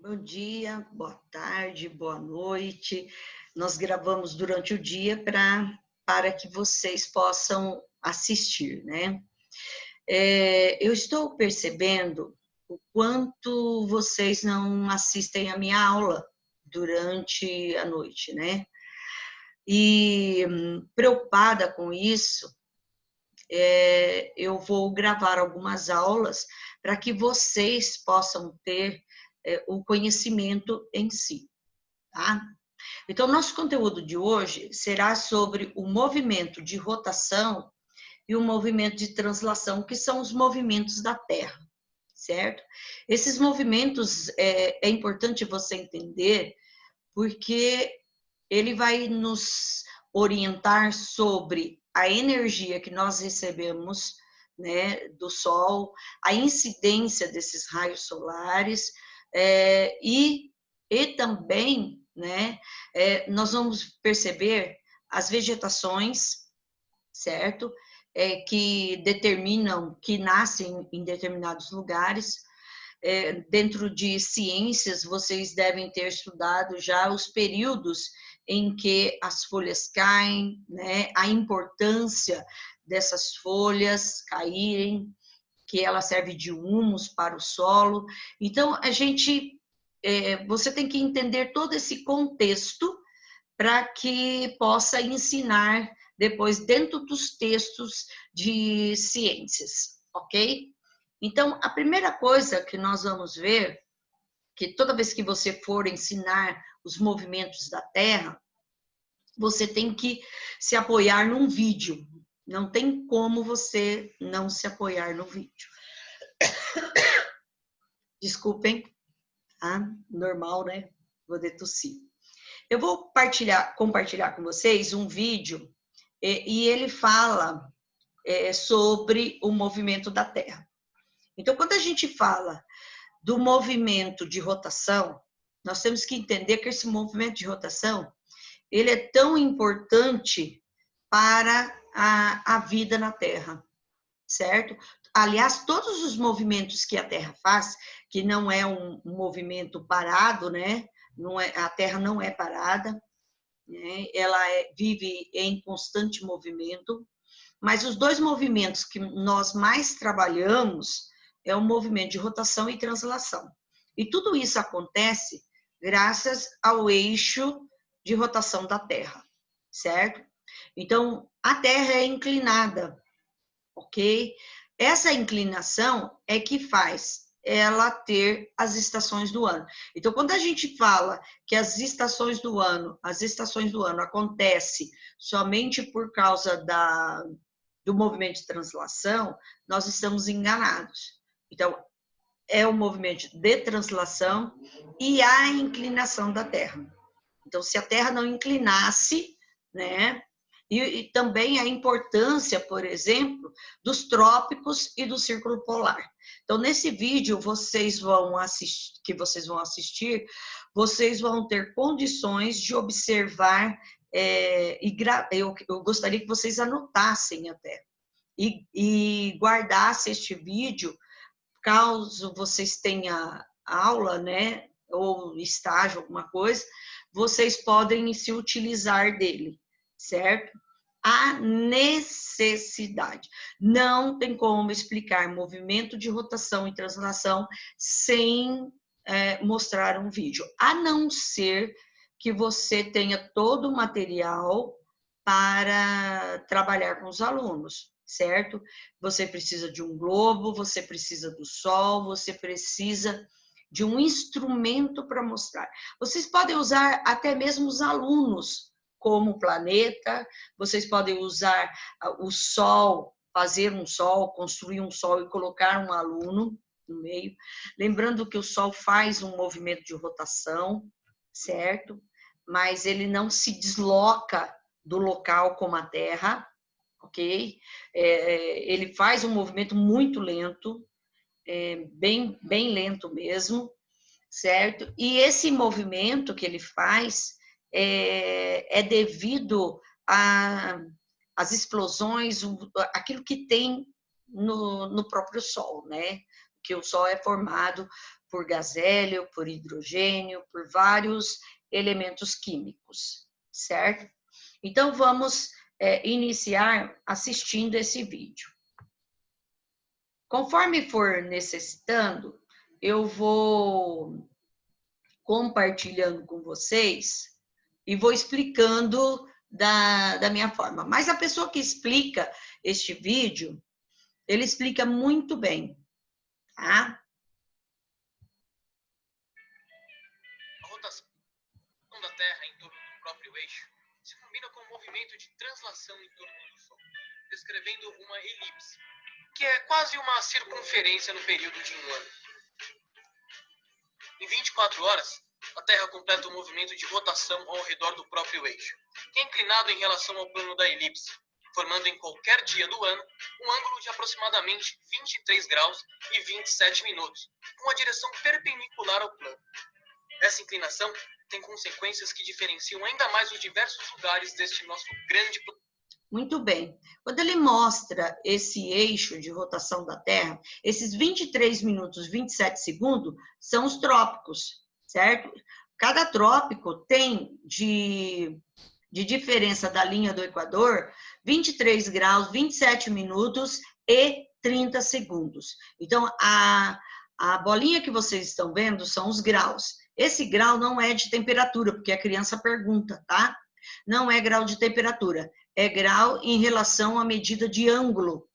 Bom dia, boa tarde, boa noite. Nós gravamos durante o dia para que vocês possam assistir, né? Eu estou percebendo o quanto vocês não assistem a minha aula durante a noite, né? E preocupada com isso, eu vou gravar algumas aulas para que vocês possam ter o conhecimento em si, tá? Então, nosso conteúdo de hoje será sobre o movimento de rotação e o movimento de translação, que são os movimentos da Terra, certo? Esses movimentos é importante você entender, porque ele vai nos orientar sobre a energia que nós recebemos, né, do Sol, a incidência desses raios solares, e também, né, nós vamos perceber as vegetações, certo? Que determinam, que nascem em determinados lugares. Dentro de ciências, vocês devem ter estudado já os períodos em que as folhas caem, né? A importância dessas folhas caírem, que ela serve de humus para o solo. Então, você tem que entender todo esse contexto para que possa ensinar depois dentro dos textos de ciências, ok? Então, a primeira coisa que nós vamos ver, que toda vez que você for ensinar os movimentos da Terra, você tem que se apoiar num vídeo. Não tem como você não se apoiar no vídeo. Desculpem, tá? Normal, né? Vou tossir. Eu vou compartilhar com vocês um vídeo e ele fala sobre o movimento da Terra. Então, quando a gente fala do movimento de rotação, nós temos que entender que esse movimento de rotação ele é tão importante para a vida na Terra, certo? Aliás, todos os movimentos que a Terra faz, que não é um movimento parado, né? A Terra não é parada, né? Ela vive em constante movimento, mas os dois movimentos que nós mais trabalhamos é o movimento de rotação e translação. E tudo isso acontece graças ao eixo de rotação da Terra, certo? Então, a Terra é inclinada, ok? Essa inclinação é que faz ela ter as estações do ano. Então, quando a gente fala que as estações do ano acontece somente por causa do movimento de translação, nós estamos enganados. Então, é o movimento de translação e a inclinação da Terra. Então, se a Terra não inclinasse, né? E também a importância, por exemplo, dos trópicos e do círculo polar. Então, nesse vídeo que vocês vão assistir, vocês vão ter condições de observar, eu gostaria que vocês anotassem até, e guardassem este vídeo, caso vocês tenham aula, né, ou estágio, alguma coisa, vocês podem se utilizar dele, certo? A necessidade. Não tem como explicar movimento de rotação e translação sem mostrar um vídeo, a não ser que você tenha todo o material para trabalhar com os alunos, certo? Você precisa de um globo, você precisa do sol, você precisa de um instrumento para mostrar. Vocês podem usar até mesmo os alunos como planeta, vocês podem usar o sol, fazer um sol, construir um sol e colocar um aluno no meio. Lembrando que o sol faz um movimento de rotação, certo? Mas ele não se desloca do local como a Terra, ok? Ele faz um movimento muito lento, bem lento mesmo, certo? E esse movimento que ele faz é devido às explosões, aquilo que tem no próprio Sol, né? Que o Sol é formado por gás hélio, por hidrogênio, por vários elementos químicos, certo? Então, vamos iniciar assistindo esse vídeo. Conforme for necessitando, eu vou compartilhando com vocês e vou explicando da minha forma. Mas a pessoa que explica este vídeo, ele explica muito bem, tá? A rotação da Terra em torno do próprio eixo se combina com o movimento de translação em torno do Sol, descrevendo uma elipse, que é quase uma circunferência no período de um ano. Em 24 horas, a Terra completa o movimento de rotação ao redor do próprio eixo, que é inclinado em relação ao plano da elipse, formando em qualquer dia do ano um ângulo de aproximadamente 23 graus e 27 minutos, com a direção perpendicular ao plano. Essa inclinação tem consequências que diferenciam ainda mais os diversos lugares deste nosso grande planeta. Muito bem. Quando ele mostra esse eixo de rotação da Terra, esses 23 minutos, 27 segundos, são os trópicos, certo? Cada trópico tem de diferença da linha do Equador 23 graus, 27 minutos e 30 segundos. Então, a bolinha que vocês estão vendo são os graus. Esse grau não é de temperatura, porque a criança pergunta, tá? Não é grau de temperatura, é grau em relação à medida de ângulo,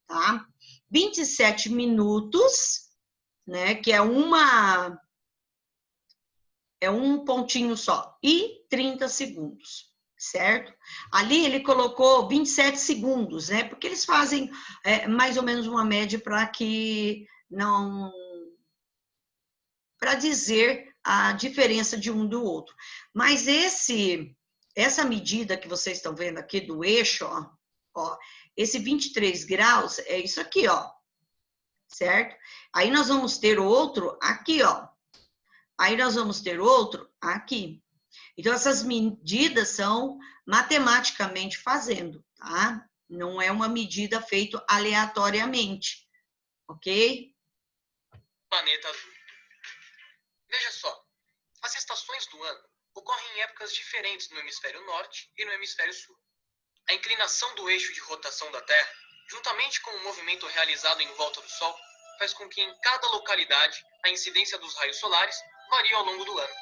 tá? 27 minutos, né, que é um pontinho só, e 30 segundos, certo? Ali ele colocou 27 segundos, né, porque eles fazem mais ou menos uma média para que não... para dizer a diferença de um do outro. Mas essa medida que vocês estão vendo aqui do eixo, ó, esse 23 graus é isso aqui, ó, certo? Aí nós vamos ter outro aqui, ó. Aí nós vamos ter outro aqui. Então, essas medidas são matematicamente fazendo, tá? Não é uma medida feita aleatoriamente, ok? Planeta azul. Veja só, as estações do ano ocorrem em épocas diferentes no hemisfério norte e no hemisfério sul. A inclinação do eixo de rotação da Terra, juntamente com o movimento realizado em volta do Sol, faz com que em cada localidade a incidência dos raios solares varie ao longo do ano.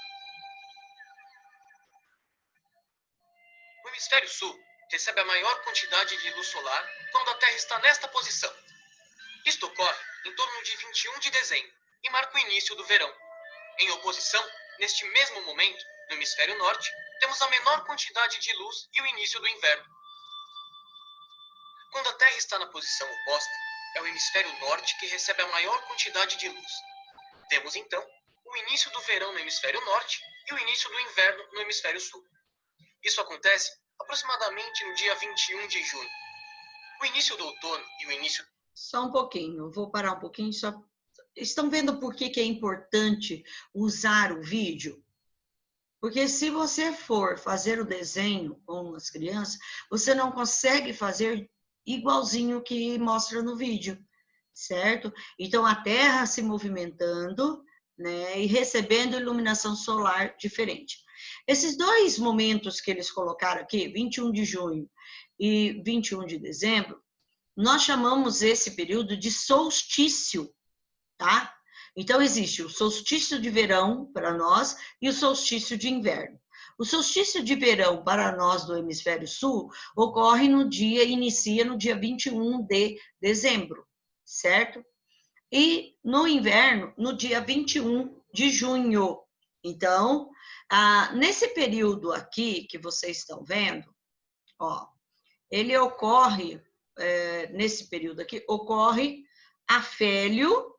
O hemisfério sul recebe a maior quantidade de luz solar quando a Terra está nesta posição. Isto ocorre em torno de 21 de dezembro e marca o início do verão. Em oposição, neste mesmo momento, no hemisfério norte, temos a menor quantidade de luz e o início do inverno. Quando a Terra está na posição oposta, é o hemisfério norte que recebe a maior quantidade de luz. Temos, então, o início do verão no hemisfério norte e o início do inverno no hemisfério sul. Isso acontece aproximadamente no dia 21 de junho. O início do outono e o início... Só um pouquinho, vou parar um pouquinho só. Estão vendo por que é importante usar o vídeo? Porque se você for fazer o desenho com as crianças, você não consegue fazer igualzinho que mostra no vídeo, certo? Então, a Terra se movimentando, né, e recebendo iluminação solar diferente. Esses dois momentos que eles colocaram aqui, 21 de junho e 21 de dezembro, nós chamamos esse período de solstício, tá? Então, existe o solstício de verão para nós e o solstício de inverno. O solstício de verão para nós do hemisfério sul inicia no dia 21 de dezembro, certo? E no inverno, no dia 21 de junho. Então, nesse período aqui que vocês estão vendo, ó, ele ocorre, nesse período aqui, ocorre afélio,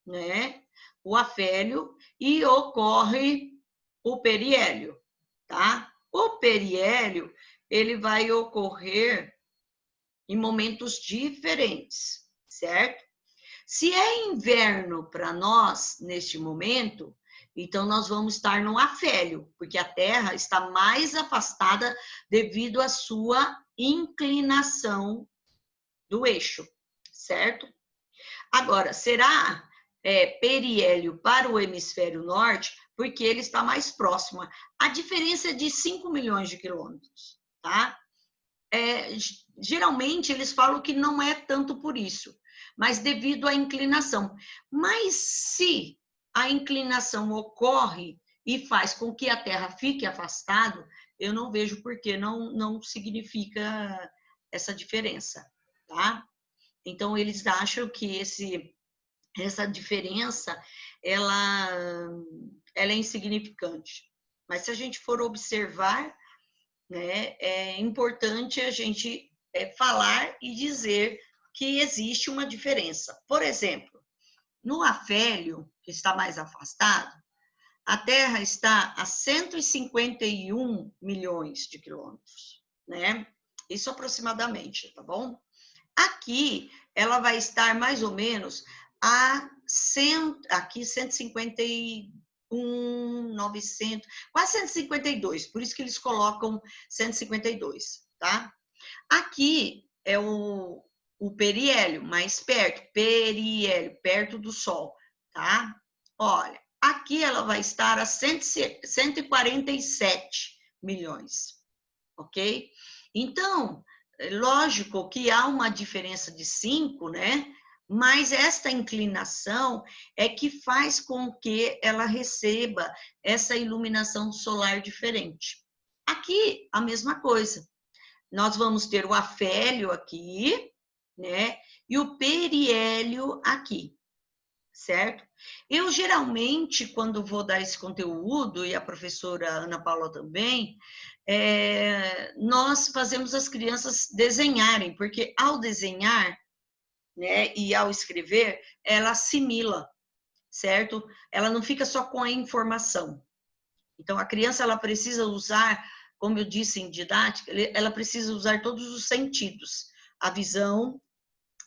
né? O afélio e ocorre o periélio, tá? O periélio, ele vai ocorrer em momentos diferentes, certo? Se é inverno para nós, neste momento, então nós vamos estar no afélio, porque a Terra está mais afastada devido à sua inclinação do eixo, certo? Agora, será periélio para o hemisfério norte, porque ele está mais próximo. A diferença é de 5 milhões de quilômetros, tá? Geralmente, eles falam que não é tanto por isso, mas devido à inclinação. Mas se a inclinação ocorre e faz com que a Terra fique afastada, eu não vejo por que não significa essa diferença, tá? Então, eles acham que essa diferença, ela é insignificante. Mas se a gente for observar, né, é importante a gente falar e dizer que existe uma diferença. Por exemplo, no afélio, que está mais afastado, a Terra está a 151 milhões de quilômetros, né? Isso aproximadamente, tá bom? Aqui, ela vai estar mais ou menos aqui 151, 900, quase 152, por isso que eles colocam 152, tá? Aqui é o periélio, mais perto, periélio, perto do Sol, tá? Olha, aqui ela vai estar a 147 milhões, ok? Então, lógico que há uma diferença de 5, né? Mas esta inclinação é que faz com que ela receba essa iluminação solar diferente. Aqui, a mesma coisa. Nós vamos ter o afélio aqui, né? E o periélio aqui, certo? Eu, geralmente, quando vou dar esse conteúdo, e a professora Ana Paula também, nós fazemos as crianças desenharem, porque ao desenhar, né, e ao escrever, ela assimila, certo? Ela não fica só com a informação. Então, a criança, ela precisa usar, como eu disse em didática, ela precisa usar todos os sentidos. A visão,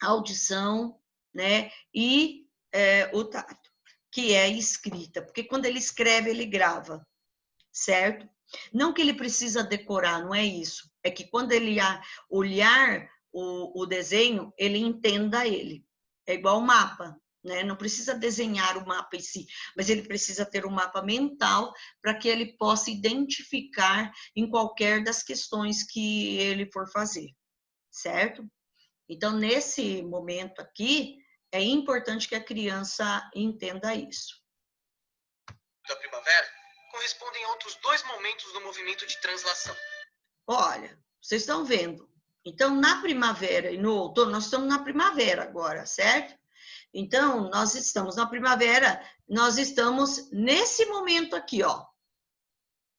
a audição, né, e o tato, que é a escrita. Porque quando ele escreve, ele grava, certo? Não que ele precisa decorar, não é isso. É que quando ele olhar o desenho, ele entenda ele. É igual o mapa, né? Não precisa desenhar o mapa em si, mas ele precisa ter um mapa mental para que ele possa identificar em qualquer das questões que ele for fazer, certo? Então, nesse momento aqui, é importante que a criança entenda isso. Da primavera correspondem a outros 2 momentos do movimento de translação. Olha, vocês estão vendo. Então, na primavera e no outono, nós estamos na primavera agora, certo? Então, nós estamos na primavera, nós estamos nesse momento aqui, ó.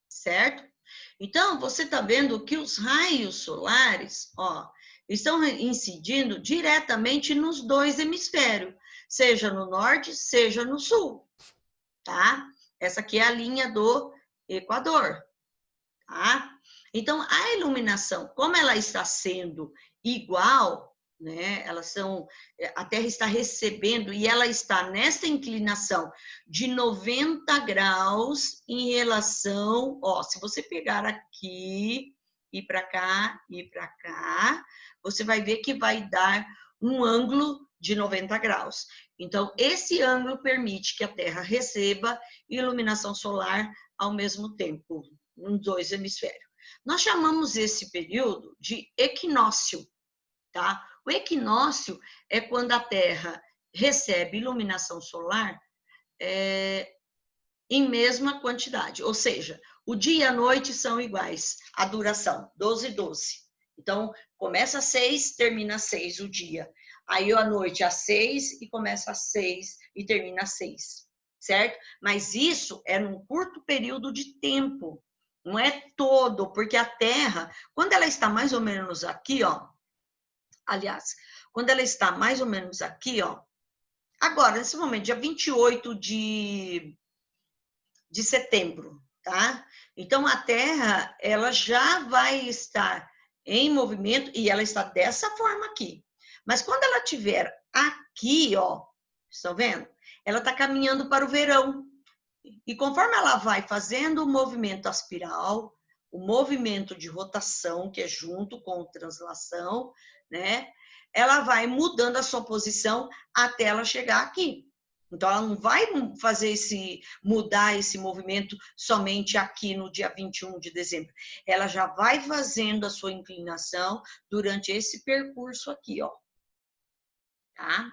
Certo? Então, você está vendo que os raios solares, ó, estão incidindo diretamente nos 2 hemisférios, seja no norte, seja no sul, tá? Essa aqui é a linha do Equador, tá? Então, a iluminação, como ela está sendo igual, né? A Terra está recebendo e ela está nessa inclinação de 90 graus em relação, ó, se você pegar aqui e para cá e para cá, você vai ver que vai dar um ângulo de 90 graus. Então, esse ângulo permite que a Terra receba iluminação solar ao mesmo tempo, nos 2 hemisférios. Nós chamamos esse período de equinócio, tá? O equinócio é quando a Terra recebe iluminação solar em mesma quantidade, ou seja, o dia e a noite são iguais, a duração, 12 e 12. Então, começa às 6, termina às 6 o dia. Aí, à noite, às 6 e começa às 6 e termina às 6, certo? Mas isso é num curto período de tempo, não é todo, porque a Terra, quando ela está mais ou menos aqui, ó, aliás, quando ela está mais ou menos aqui, ó, agora, nesse momento, dia 28 de setembro, tá? Então, a Terra, ela já vai estar em movimento e ela está dessa forma aqui. Mas quando ela estiver aqui, ó, estão vendo? Ela está caminhando para o verão. E conforme ela vai fazendo o movimento aspiral, o movimento de rotação, que é junto com translação, né? Ela vai mudando a sua posição até ela chegar aqui. Então, ela não vai mudar esse movimento somente aqui no dia 21 de dezembro. Ela já vai fazendo a sua inclinação durante esse percurso aqui, ó. Tá?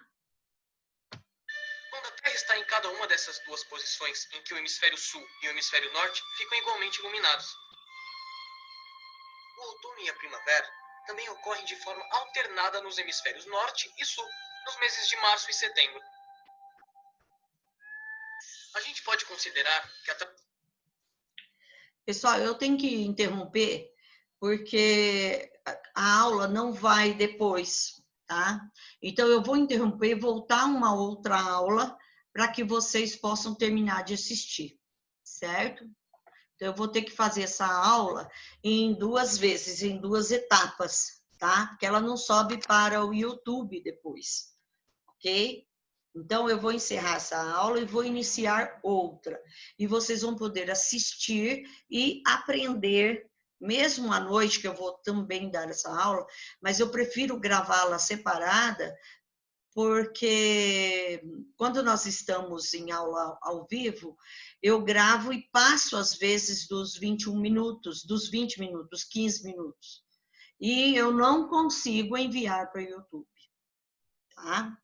Quando a Terra está em cada uma dessas duas posições, em que o hemisfério sul e o hemisfério norte ficam igualmente iluminados. O outono e a primavera também ocorrem de forma alternada nos hemisférios norte e sul, nos meses de março e setembro. A gente pode considerar que Pessoal, eu tenho que interromper porque a aula não vai depois, tá? Então, eu vou interromper e voltar uma outra aula para que vocês possam terminar de assistir, certo? Então, eu vou ter que fazer essa aula em 2 vezes, em 2 etapas, tá? Porque ela não sobe para o YouTube depois, ok? Então, eu vou encerrar essa aula e vou iniciar outra. E vocês vão poder assistir e aprender, mesmo à noite, que eu vou também dar essa aula, mas eu prefiro gravá-la separada, porque quando nós estamos em aula ao vivo, eu gravo e passo, às vezes, dos 21 minutos, dos 20 minutos, 15 minutos. E eu não consigo enviar para o YouTube, tá?